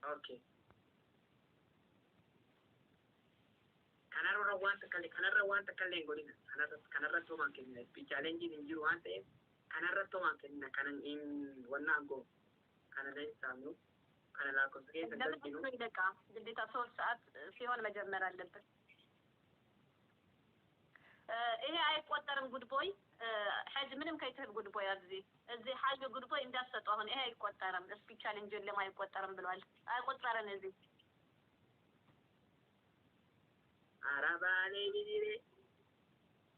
اوكي كان روان تكلم كان روان تكلم قولنا كان رتو ما كنا بيجالنجي نجيو وانت كان رتو ما كنا كان إن وناقو كان لين سامو كان لا كوسكي تنتجينو بدي تصور ساعات في هون مجمر اللبس إيه أي قطرم good boy حاجة منهم كيتهب good boy أبزي إزي حاجة good boy إنت أصلا هون إيه أي قطرم بس في challenge اللي ما يقطرم بالوال أي قطرم إزي عرباني بديري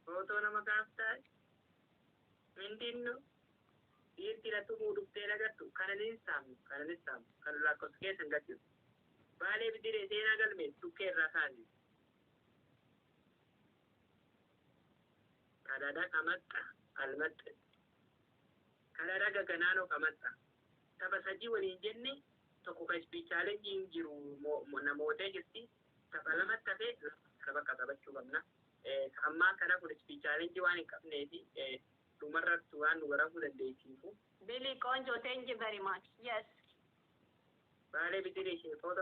فوتو نما كافتاي من دينو يرتي لا تمودو تيلاغتو كان لين سامو كان لا كوسكي سنغاتو بالي بديري سينا قلمي تكير راساني kadada kamatta almatta kadada gaganano kamatta taba saji wali jenne to ko kai challenge jiru na mote jirti taba lamatta be kaba kaba chubamna amma kana ko challenge wani kapnedi tumarra tuwan wara ko de kifu Billy Konjo thank you very much yes bale bidire shi foto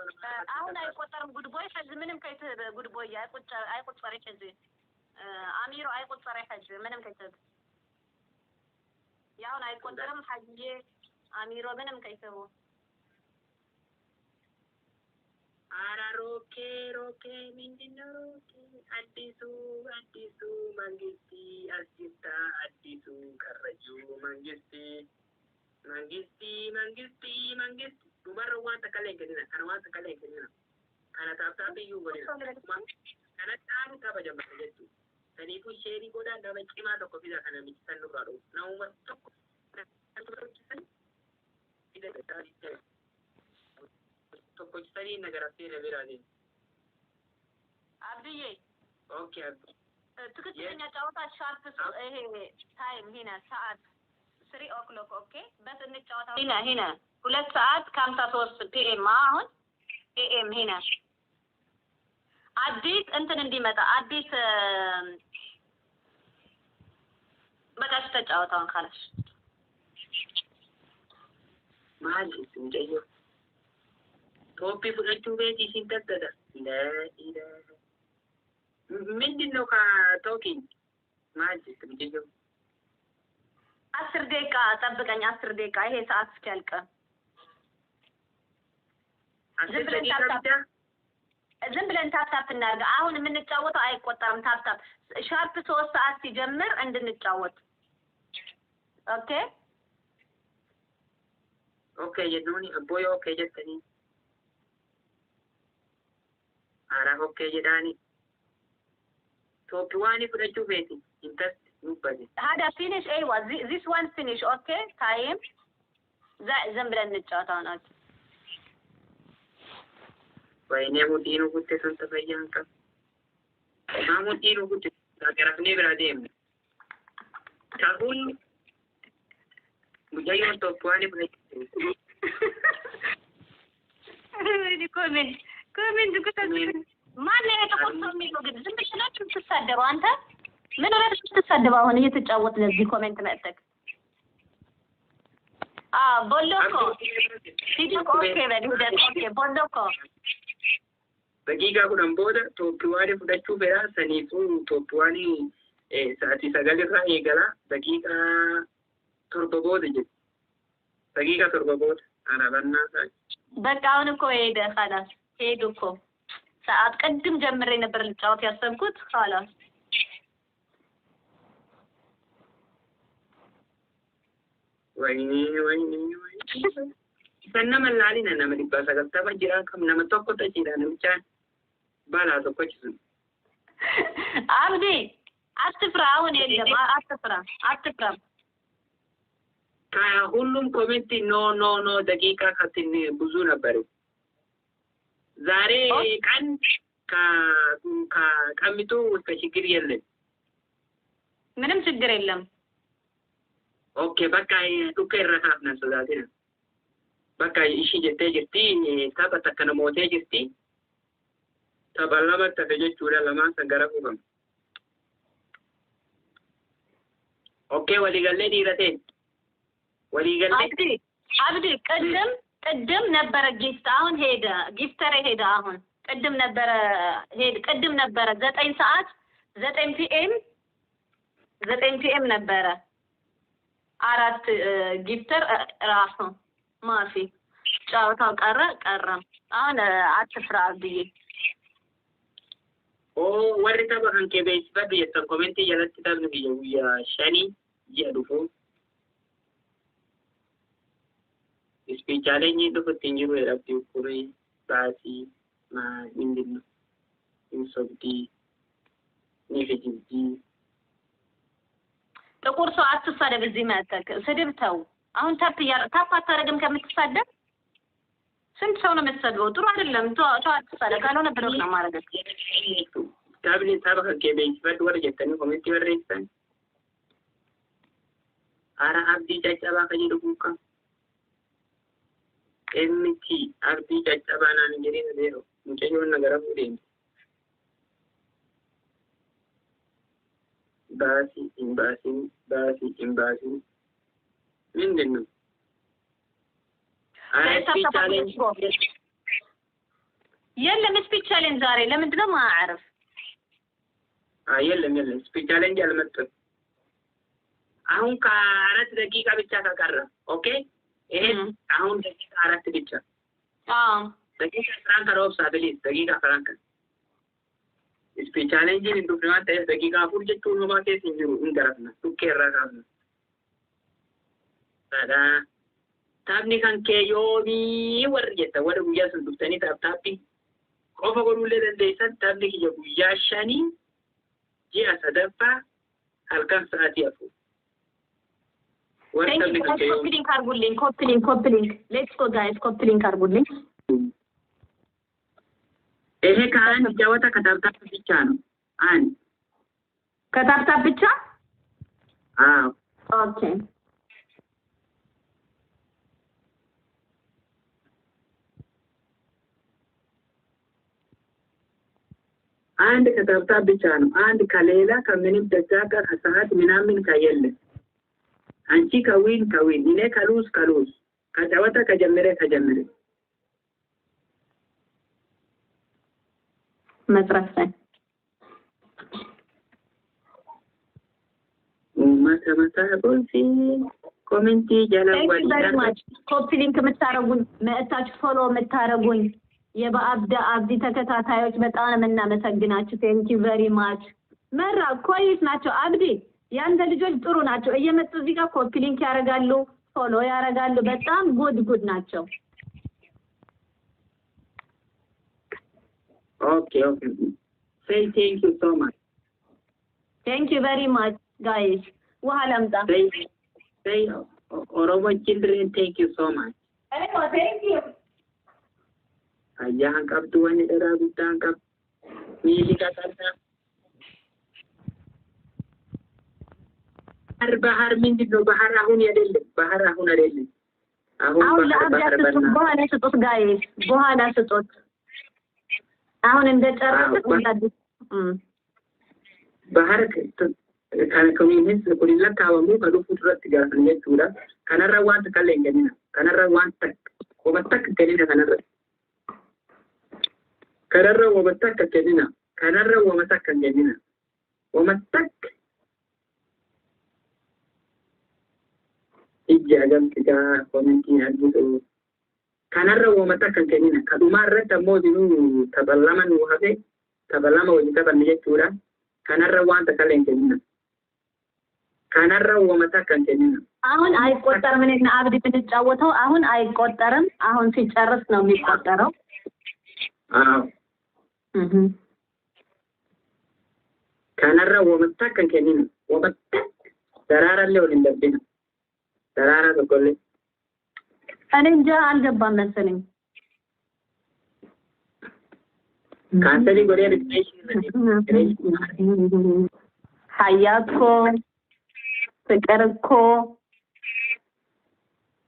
አሁን አይቆጠርም good boy حز ምንም ከይተ good boy አይቆጠር ከዚህ አሚሮ አይቆጠር حج ምንም ከይተ ያውን አይቆጠርም حج አሚሮ ምንም ከይተው ara roke mindino addisu mangisti asita addisu karaju mangisti dumaro wanta kalen kedina kana wanta kalen kedina kana tapta be yu gori kana taru taba jamba jettu tani ku sheri goda da ba kima to ko bida kana mi sanu rado na umma tokko ida tari tokko sari nagara tire birade አብዱዬ ኦኬ ትክክለኛ ጨዋታ ሻርፕ ይሄ ታይም ሄና ሰዓት 3 o'clock ኦኬ በስ እንጫወታው ሄና 2 ሰዓት ከ53 ፒኤም አሁን ኤኤም ሄና አዲስ እንትን እንዲመጣ አዲስ በቃሽ ተጫወታውን ካላሽ ማለት እንጀዮ ቶፒ ፍለቹ ቤት ሲንተከደ ለኢለ ምንድነው ከቶኪን ማለት እንጀዮ 10 ደቂቃ ጠብቀኝ 10 ደቂቃ ይሄ ሰዓት እስኪያልቅ 10 ደቂቃ ብቻ ዝም ብለን ታፕታፕ እናርጋ አሁን የምንጫወተው አይቆጠርም ታፕታፕ ሻርፕ 3 ሰዓት ሲጀምር እንድንጫወት ኦኬ ኦኬ የዱኒ አቦዮ ኦኬ ጀተኒ አራ ኦኬ ጀዳኒ ቶፕ ዋኒ ፍለቹ ቤት ኢንተስ ኑባጂ هذا finish ايوه this one finish okay time ዝም ብለን እንጫወተው ነው वैने मुदीनो कुत्ते संत भैयांक मुदीनो कुत्ते ताकरफने बिरादे ताकुल मुझे यो तो पुआनी बने अरे कोमेंट कुछ ማን የተቆጣው የሚለው ግን ዝም ብለህ ነው የምትሳደበው አንተ ምን ሆነህ ትሳደበው አሁን እየተጫወት ለዚህ ኮሜንት መጥተክ ቦሎኮ ሲዲኮ ኦኬ በል ኦኬ ቦሎኮ daqiiqaa kudhan booda tooppiiwaanii fudhachuu fedha saniifuu tooppiiwaanii sa'aatii 9 irraa eegala daqiiqaa 7 booda jedhu daqiiqaa 7 booda arabannaa isaa በቃ አሁን እኮ ሄደ خلاص ሄዱ እኮ ሰዓት ቅድም ጀምሬ ነበር ልጫወት ያሰብኩት خلاص ወይኔ sanama laalina nama 990 jira kam nama tokko tajira namicha ባላ ተቆጭ አብዲ አትፍራ አሁን የለም አትፍራ ሁሉም ኮሜንት ኖ ደቂቃ ከትን ብዙ ነበር ዛሬ ቀን ከቀሚቱ እስከ ችግር የለም ምንም ችግር የለም ኦኬ በቃ ዱከ ይረካፍ ነው ዛሬ በቃ እሺ ጀቴ ታበተከነ ሞቴ ጅርቲ ተበላማ ተፈጀቹራ ለማን ሰገረፉም ኦኬ ወሊገለ ዲረቴ ወሊገለ አብዲ ቅድም ቅድም ነበረ ጊፍት አሁን ሄደ ጊፍተር ሄደ አሁን ቅድም ነበረ 9 ሰዓት 9 ፒኤም ነበረ 4 ጊፍተር ራሱ ማፊ ጫወታው ቀረ አሁን አትፍራ ብዬ warri tapha kan kee beeksifadhu jettan komentii jalatti taphni biyya guyyaa 5 ji'a dhufu ispiichaalee dhufutti hin jiru jedhamti ukkuree baasii mindinno insobdii ni fijibdii ጥቁር ሰው አትሳደብ እዚህ መተክ ስድብ ተው አሁን ታፕ አታረግም ከምትሳደብ ስንት ሰው ነው የምትሰድበው ጥሩ አይደለም ተው አትሳደብ ካልሆነ ብሎክ ነው ማረግ ታብሊ ታበከ ከቤይስፈድ ወር ጀተኒ ኮሜንት ወሬሰን አራ አብዲ ጫጫባ ከይዱካ ኤምቲ አብዲ ጫጫባ ናን እንግዲህ ነው ሙጨዩን ነገር አብዲ ባሲ ምንድን ነው የለም ስፒች ቻሌንጅ ዛሬ ለምንድን ነው ማዓረፍ የለም ስፒች ቻሌንጅ አልመጣም አሁን ከ4 ደቂቃ ብቻ ተቀረ ኦኬ ይሄ አሁን ደቂቃ 4 ብቻ ደቂቃ ፍራንክ ሮብሳ በሊስ ደቂቃ ፍራንክ ስፒች ቻሌንጅ እንዱፍራንት ደቂቃ አፉር ጀቱ ነው ባቴ ሲንጅሩ እንደራና ቱኬራራና ታዳ ታብኒ kan kee yoomii warri jetta warri guyyaa sun dhuftanii taappi qofa godhullee dandeessan taabni kiyya guyyaa 5 ji'a 3 halkan sa'aatii 4 warri taabni kan kee copy link let's go guys copy link argulling ይሄ ከአንድ ጨዋታ ከታብታብ ብቻ ነው አንድ ከታብታብ ብቻ አዎ ኦኬ አንድ ከታብታብ ብቻ ነው አንድ ከሌላ ከምንም ደጋጋ ከሰዓት ምናምን ከየለ አንቺ ከዊን እኔ ከሉስ ከጨዋታ ከጀመረ መጥራት ማታ ቦልሲ ኮሜንት ጃላዋል ኮፒ ሊንክ የምታረጉኝ መእታች ፎሎ የምታረጉኝ የበአብዲ ተከታታዮች በጣም እናመሰግናችሁ ቴንክ ዩ ቬሪ ማች መራ ኮይስ ናቸው አብዲ ያንተ ልጆች ጥሩ ናቸው እየመጡ እዚህ ጋር ኮፒ ሊንክ ያረጋሉ ፎሎ ያረጋሉ በጣም ጉድ ናቸው Okay. Say thank you so much. Thank you very much, guys. Wahalamta. Say Oromo children, thank you so much. Hello, thank you. Ayah angkap tuan ni darah kita angkap. Milih kata. Bahar minti do bahar ahun ya delle. Bahar ahun ada delle. Ahun bahar bahar setut guys. Bahar setut. አሁን እንደጨረስኩ ወላዲስ ባህር ካለ ኮሚኒስ ለቆሊላ ካወሙ ከዱፉ ትረት ጋር ነኝቱራ ከነራ ዋንት ከለኝና ከነራ ዋንት ወበተክ ከሊና ከነራ ወበተክ ከሊና ከነራ ወመተክ ከሊና ወመተክ ይጃገም ከጋ ኮሚኒቲ አድርጎ kanarra womata kan kenina kadumarra tammo dinu tabalaman wahabe tabalama wajita banne jechuudha kanarra wanta kalen kenina kanarra womata kan kenina አሁን አይቆጠርም እኔና አብዲ ብንጫወተው አሁን አይቆጠርም አሁን ሲጨርስ ነው የሚቆጠረው አዎ kanarra womata kan kenina womata dararalle ወልንደብና darara tokkolle እኔ እንጃ አልገባም መሰለኝ ካንተሊ ጎሬ ሪፕሌስ ሀያኮ ፍቅርኮ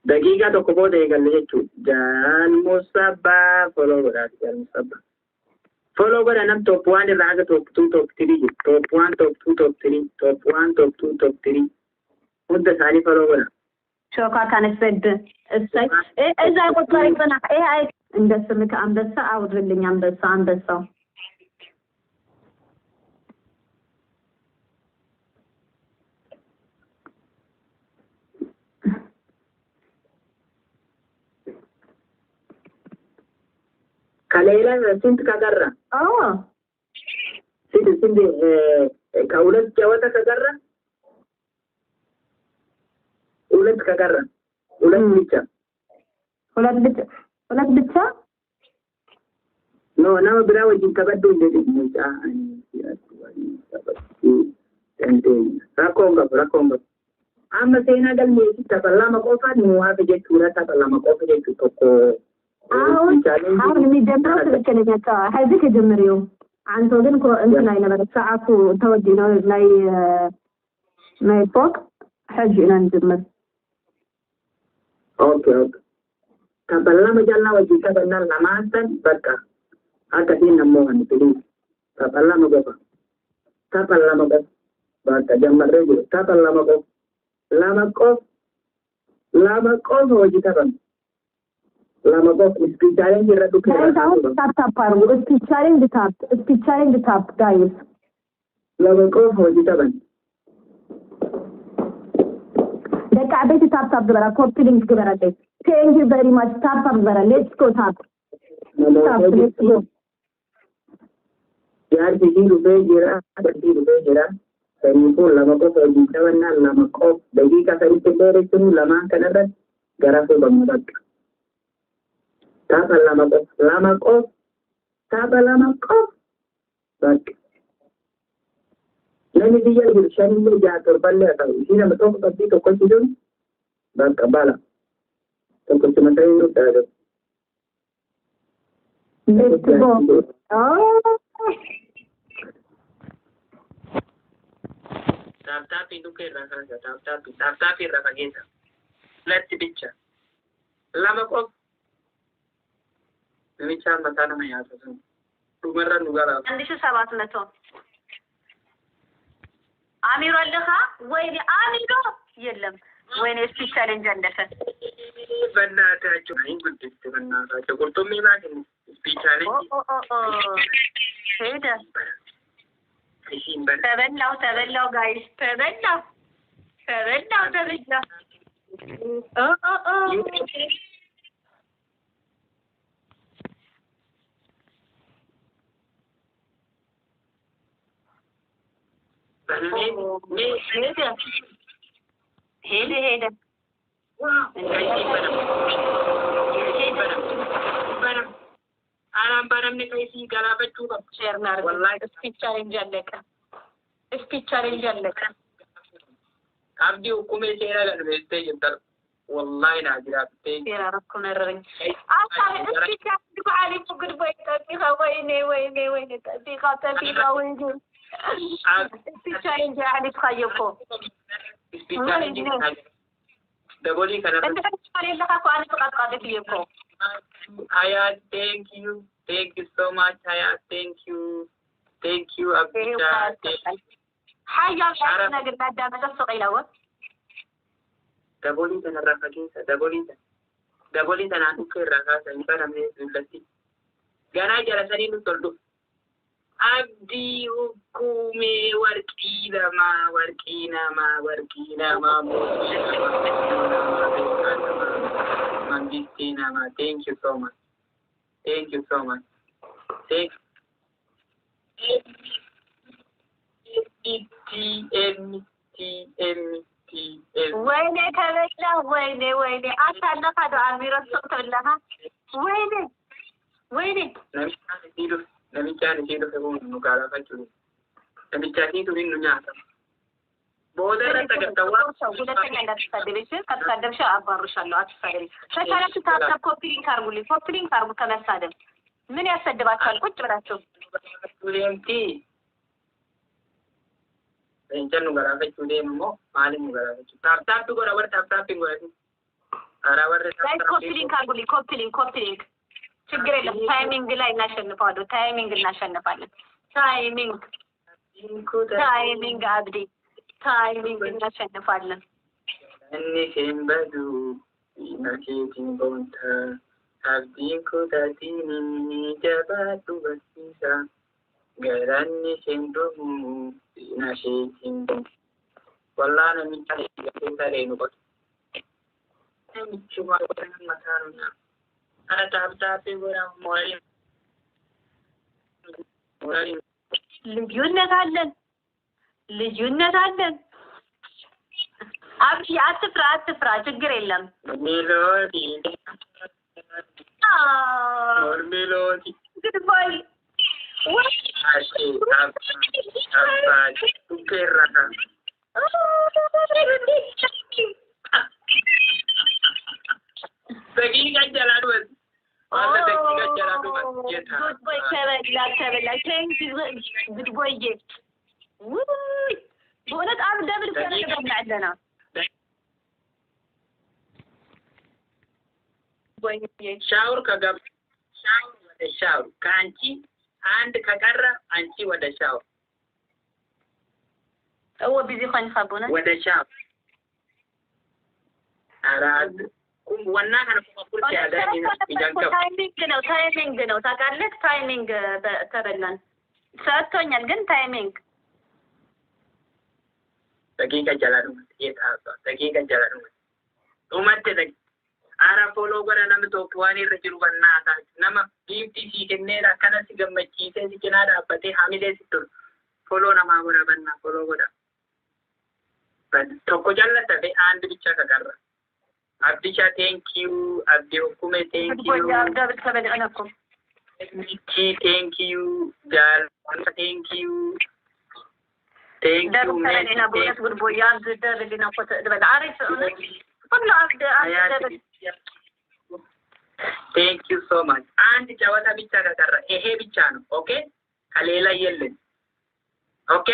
ደቂቃ tokko booda eegalle jechuudha jaalmusaባ ፎሎ godhaati jaalmusaባ ፎሎ godha nam top 1 irraa haga top 2 top 3 top 1 top 2 top 3 top 1 top 2 top 3 hunda isaanii ፎሎ godha ሾካ ካነሰድ እሰይ እዛ ቆጣሪ በና አይ እንደስምከ አንበሳ አውድልኝ አንበሳው ከሌላ ስንት ከቀረ ስንት ከሁለት ጨዋታ ከቀረ ሁለት ከቀረ ሁለት ብቻ ነው ብራ ወጅን ከበዱ እንደዚህ rakonga amma sena gal me tapallama qofa ni wafe jechuudha tapallama qofa jechuudha tokko አሁን የሚጀምረው ትክክለኛ ከዚህ ከጀመሪው አንተ ግን እንትን ላይ ነበር ሰዓቱ ተወጂ ነው ላይ ፎቅ حجنا نجمر اوكي tapallama jalla waji tapallama lamasan baka haka dina mohan please tapallama gopa baka jammar rejo tapallama gopa lama qof waji tapallama lama boss speed challenge irra dukke tap paru speed challenge tap guys lama boss hoji taban deka abeti tap bara copy link bara de thank you very much tap bara let's go tap let's go yaar 20 rupees jira sari ko lama boss hoji taban na lama ko dagi ka sari te bere tunu lama kanada gara ko bamadak tapallama qof bak nani diyal bir shani jaator balle ata sina mato ko to ko sidon bak bala to ko tumatay utado let's go tap induke raka tap raka gesa let's bicha lama qof namicha matana ma yaasa sun dumarra nugara 1700 አሚሮ አለኻ ወይኔ አሚሮ የለም ወይኔ እስቲ ቻሌንጅ አለፈ በእናታችሁ አይንኩት በእናታችሁ ቁርጡም ይላል እስቲ ቻሌንጅ ሄደ ተበላው ጋይስ ተበላው ሄደ አላምባረም ነቀይሲ ገላበቹ ሸርናር ወላሂ ስፒች ቻሌንጅ አለቀ አብዲ ሁኩሜ ሴራ ገለበስቴ ይምጣ والله نادرا ሴራ ረኩ ነረኝ አሳለ ስፒች ባሊ ፍቅድ በይጣ ወይኔ ተቢቃ ወይኔ ስፒች ቻሌንጅ አለች ካየኮ ደቦሊ ከነፈ እንደ ቻሌንጅ ለካ ቋን ተቃቃደት ይኮ Aya, thank you so much. Aya, thank you Abdullah. Haya, shana gida da mata soqilawa. Daboli tan rafaqisa, daboli tan adukke rakasa ibara me sulati. Gana jara sari nu toldu. Abdi hukume warqina ma Mandistina ma, thank you so much. Thank ወይኔ ተበላ ወይኔ አታለካ ዶ አሚሮ ሰጥተለካ ወይኔ namicha ni sebu nugara fachu namicha ni tu inu nyata bodara tagatawa ሁለተኛ እንዳትሳደብሽ ከተሳደብሽ አባርሻለሁ አትሳደቢ ተቻላችሁ ታታ ኮፒሊንግ አርጉ ከመሳደብ ምን ያሰድባችኋል ቁጭ ብላችሁ ቱሪንቲ እንጀኑ ጋራ ፈቹ ደሞ ማሊም ጋራ ፈቹ ታፕ ጎራ ወር ታፕ ጎራ አራወር ኮፒሊንግ ችግር የለም ታይሚንግ ላይ እናሸንፋለን ታይሚንግ አብዲ ታይሚንግ እናሸንፋለን أني سنبدو نسيت بونتا أبدين كتاتيني جبات بسيسا غيرني سندو نسيت بونتا والله أنا من تحت لين بس شو ما أقول مثلا أنا تعبت في ولا موري ልዩነት አለን አብሺ አትፍራ ችግር የለም ሜሎዲ ሜሎዲ ጉድባይ አሺ አባ ቱኬራና دقيقة جلالوز والله دقيقة جلالوز good boy كبلا thank you good boy بقولت عم دبل كبلا عندنا ሻውር ከገብ ሻውር ወደ ሻውር ከአንቺ አንድ ከቀረ አንቺ ወደ ሻውር هو ቢዚ ኾን ኸቡና ወደ ሻውር አራድ ወና ከነ ኮኩል ያዳኒ ይጀንከው ታይሚንግ ነው ታውቃለህ ታይሚንግ ተበላን ሰጥቶኛል ግን ታይሚንግ ደቂቃ ጀላሉ የታሳ ደቂቃ ጀላሉ ኡመት ደቂ አራ ፎሎ ጎረ ነምቶ ዋኒ ረጅሩ በናታ ነማ ቢቲሲ ከኔራ ከነሲ ገመቺ ተሲ ጀናዳ አበቴ ሐሚዴ ሲቱር ፎሎ ነማ ጎረ በና ፎሎ ጎረ ቶኮ ጀለተ በ አንድ ብቻ ከቀረ አብዲቻ ቴንኪዩ አብዲ ሁኩሜ ቴንኪዩ ደብል ተበልዕነኩም ሚቺ ቴንኪዩ ጃል ቴንኪዩ ቴንኪዩ ሜና ቦነስ ጉድቦያ ደብልና ኮተ ደብል አሪፍ ሁሉ አብደ ደብል ቴንክ ዩ ሶ ማች አንድ ጨዋታ ብቻ ከቀረ ይሄ ብቻ ነው ኦኬ ከሌላ የለም ኦኬ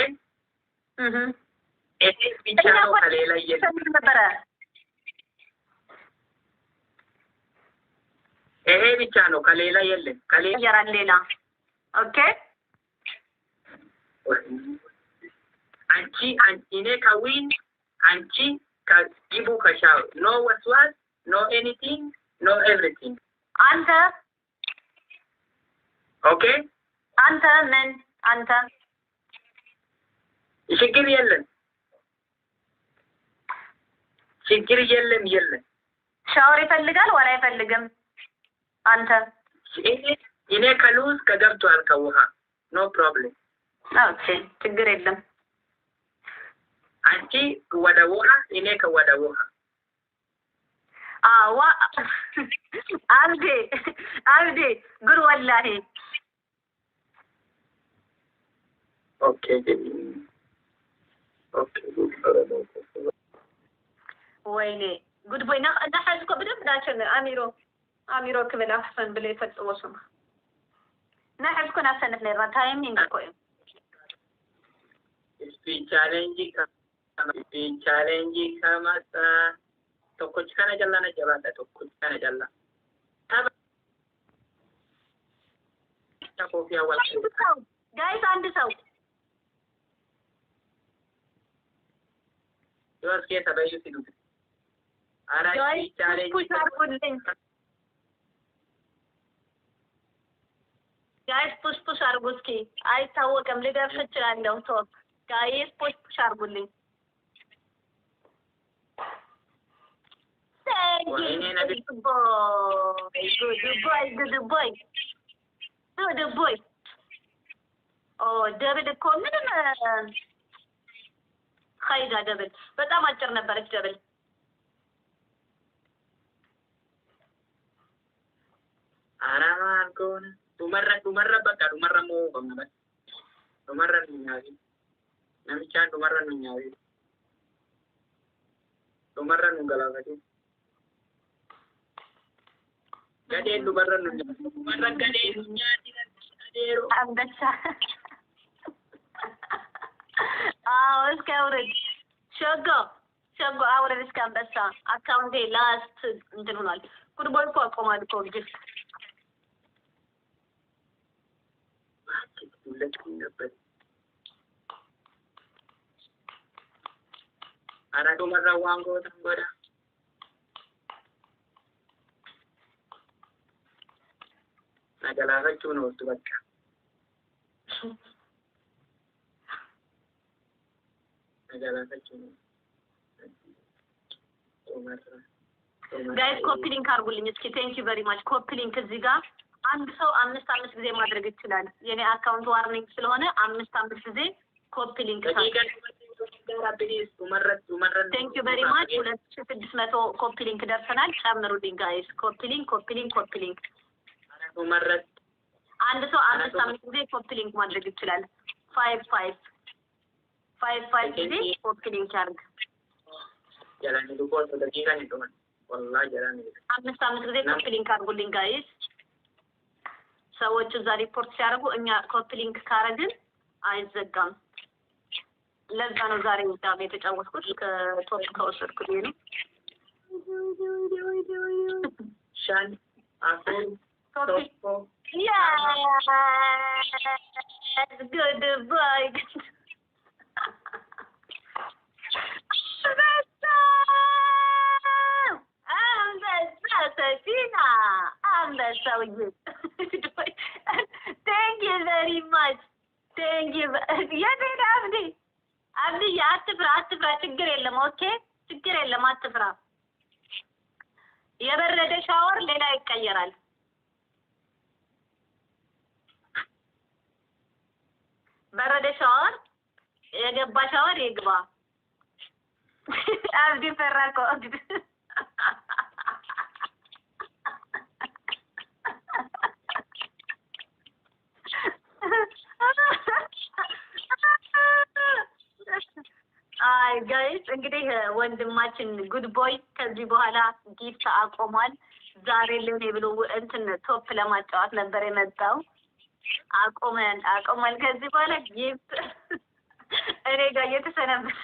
ይሄ ብቻ ነው ከሌላ የለም ይሄ ብቻ ነው ከሌላ የለም ከሌላ ያራን ሌላ ኦኬ አንቺ እኔ ከዊን አንቺ ከዲቡ ከሻው ኖ ወስዋስ ኖ ኤኒቲንግ ኖ ኤቭሪቲንግ አንተ ኦኬ አንተ ምን አንተ ችግር የለም ሻወር ይፈልጋል ወላ አይፈልግም አንተ እኔ ከሉዝ ከገብቷል ከውሃ ኖ ፕሮብሌም ኦኬ ችግር የለም አንቺ ወደ ውሃ እኔ ከወደ ውሃ አዋ አብዴ ጉድ ወላሂ ኦኬ ወይኔ ጉድ ቦይና እንዳሐዝኮ በደንብ ዳቸን አሚሮ ክብል አሕሰን ብለ ይፈጽሞ ስማ ናሕዝኮ ናሰንፍ ነይራ ታይሚንግ ኮይ ቻሌንጅ ከመጣ tokkochi kana jalla na jabaadha tokkochi kana jalla ኮፊያ ወል ጋይስ አንድ ሰው ዮርስ ከታበዩ ሲሉ አራይ ቻሌንጅ ጋይስ ፑሽ አርጉ እስኪ አይታወቅም ልደርስ እችላለሁ ቶፕ ጋይስ ፑሽ አርጉልኝ Good boy. Oh, David እኮ ምንም ኸይዳ ደብል በጣም አጭር ነበረች ደብል አራማን ከሆነ ዱመራ በቃ ዱመራ ሞ በመበት ዱመራ ነው ነምቻ ዱመራ ነው ኛው ዱመራ ነው ገላገቲ ገዴ ዱመራ ነው ዱመራ ገዴ ኛቲ ገዴሮ አንበሳ እስከ አውረድ ሸጎ አውረድ እስከ አንበሳ አካውንቴ ላስት እንትን ሆኗል ፉትቦል እኮ አቆማል እኮ ግፍ Ana dhumarra waan gootan godha. Nagalaafachuun ooltu bakka. Nagalaafachuun dhumarra. ጋይስ ኮፒ ሊንክ አድርጉልኝ እስኪ። ቴንክ ዩ ቬሪ ማች። ኮፒ ሊንክ እዚህ ጋር አንድ ሰው 5 ጊዜ ማድረግ ይችላል። የኔ አካውንት ዋርኒንግ ስለሆነ 5 ጊዜ ኮፒ ሊንክ ቴንክ ዩ ቬሪ ማች። 2600 ኮፒ ሊንክ ደርሰናል። ጨምሩልኝ ጋይስ። ኮፒ ሊንክ አንድ ሰው 5 ጊዜ ኮፒ ሊንክ ማድረግ ይችላል። 5 ጊዜ ኮፒ ሊንክ ያርግ። jalani duko to dakika ni to wallahi jalani 5 ጊዜ ኮፒ ሊንክ አድርጉልኝ ጋይስ። ሰዎች እዛ ሪፖርት ሲያደርጉ እኛ ኮፒ ሊንክ ካረግን አይዘጋም። ለዛ ነው ዛሬ ዳም የተጫወትኩት ከቶፕ ከወሰድኩት ነው። ሻን አሁን ቶፕ good boy. Thank you very much. Thank you. Abdi አትፍራ ችግር የለም። ኦኬ ችግር የለም አትፍራ። የበረደ ሻወር ሌላ ይቀየራል። በረደ ሻወር የገባ ሻወር ይግባ። አብዲ ፈራኮ አይ ጋይስ እንግዲህ ወንድማችን ጉድ ቦይ ከዚህ በኋላ ጊፍት አቆሟል። ዛሬ ለኔ ብሎ እንትን ቶፕ ለማጫወት ነበር የመጣው። አቆመን ከዚህ በኋላ ጊፍት እኔ ጋር እየተሰነበተ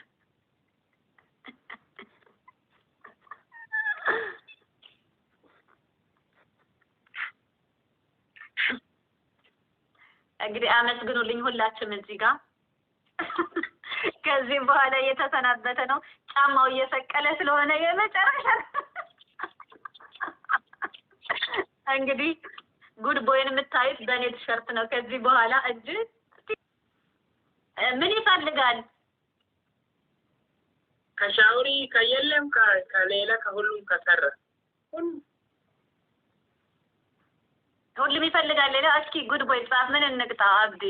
እንግዲህ አመስግኑልኝ ሁላችሁም እዚህ ጋር። ከዚህ በኋላ እየተሰናበተ ነው። ጫማው እየሰቀለ ስለሆነ የመጨረሻ እንግዲህ ጉድ ቦይን የምታዩት በኔ ቲሸርት ነው። ከዚህ በኋላ እጅ ምን ይፈልጋል? ከሻውሪ ከየለም ከሌላ ከሁሉም ከሰራ ሁሉም ይፈልጋል። ሌላ እስኪ ጉድ ቦይ ጻፍ። ምን እንቅጣ? አብዲ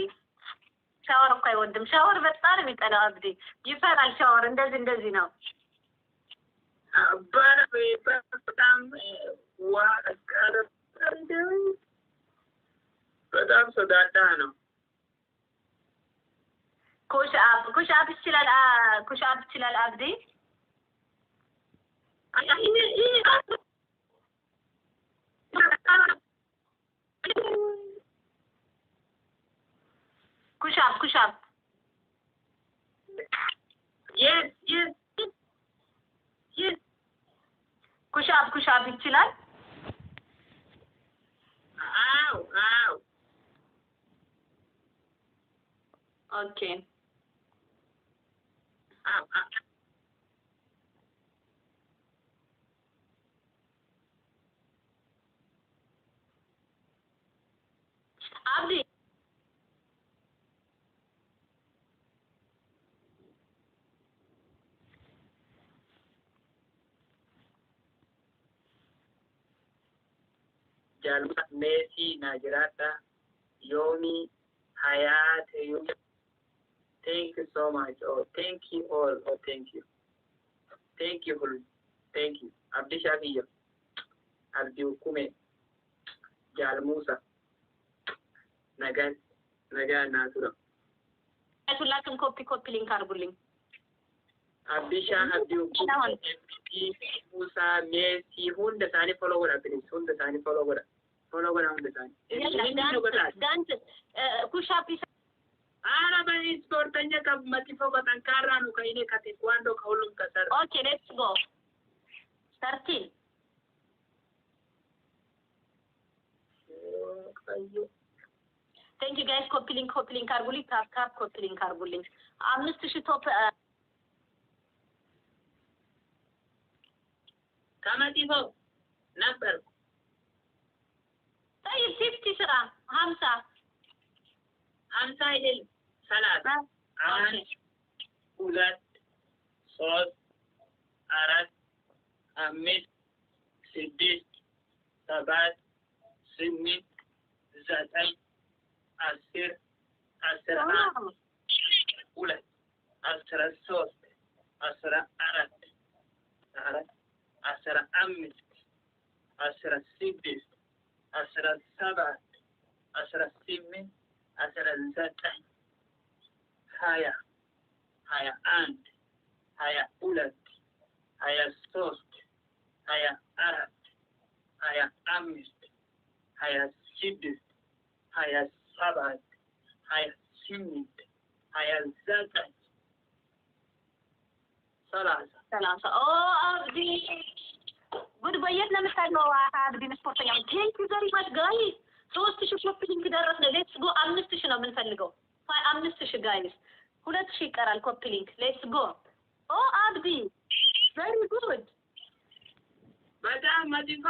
ሻወር እኮ አይወድም። ሻወር በጣም የሚጠላው አብዲ ይፈራል። ሻወር እንደዚህ ነው። በጣም በጣም ሶዳዳ ነው። ኩሻፕ ይችላል አብዲ። ኩሻፕ yes ኩሻፕ ይችላል። አው ኦኬ አብዲ jalba Messi Najrata Yomi Hayat thank you so much. Thank you all. Thank you Abdi Shafiya Abdi Kume Jal Musa Nagan Nasura ሁላችሁም ኮፒ ሊንክ አድርጉልኝ። Abdisha Abdi Kume Musa Messi hunda sani follow hunda sani follow hunda sani ዳንስ ኩሻፕ Ana bani sportanya ka matifo batankara no kaine ka taekwondo ka hulum ka sar. Okay, let's go. 13. Thank you guys. Copy link አርጉልኝ። ታፕ ኮፒ ሊንክ አርጉልኝ። 5000 ቶፕ ከመጥፎ ነበር طيب 50 ስራ 50 አይደል 30 1 2 3 4 5 6 7 8 9 10 11 2 13 14 15 16 17 18 19 20 21 22 23 24 25 26 27 28 29 30 አብዲ ጉድ በየት ነው የምታውቀው? አብዲ ስፖርተኛ ቴንክ ዩ ቬሪ ማች ጋይስ 3000 ኮፒሊንግ ደረስን። ሌትስ ጎ 5000 ነው የምንፈልገው። 5000 ጋይስ 2000 ይቀራል ኮፒሊንግ። ሌትስ ጎ ኦ አብዲ ቬሪ ጉድ በጣም መጥፎ